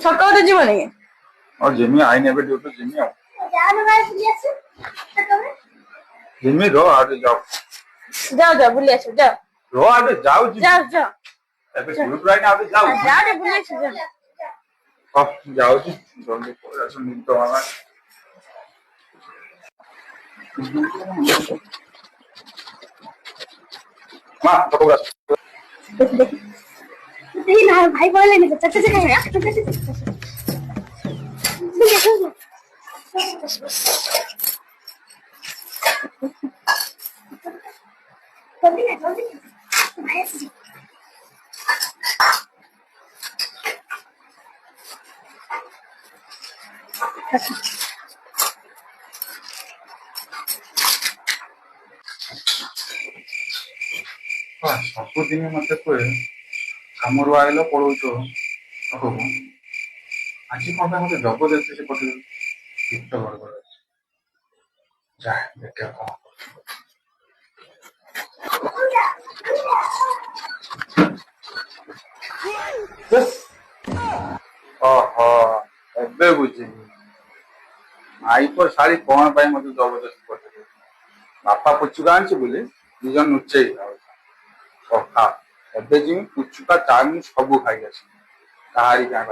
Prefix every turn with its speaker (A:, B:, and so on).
A: ଛକ ଯିବ ନାଇଁ
B: जिमी आईने पे ड्यूटी जिमी आओ जिमी रो आटे जाओ
A: जाओ बुली आसो जाओ
B: रो आटे जाओ
A: जाओ
B: एबे शुरू राइन आटे जाओ
A: जाओ बुली आसो जाओ
B: जाओ जी जल्दी पड़ा सुन तो आवा मां तो बस
A: देख ना भाई बोले नहीं चाचा से कहेगा जल्दी भाई
B: सबुदिन मत कहे कमर आइल पड़ोच आज कौन मत जबरदस्ती से पटे गीत गड़बड़ जा देखा ओहो एबे बुझी आई पर शाड़ी कौन पाई मत जबरदस्ती पटे बापा पुचुका आनी बोली दिज नुचे सखा एबे जी पुचुका चाउमिन सब खाई तारी क्या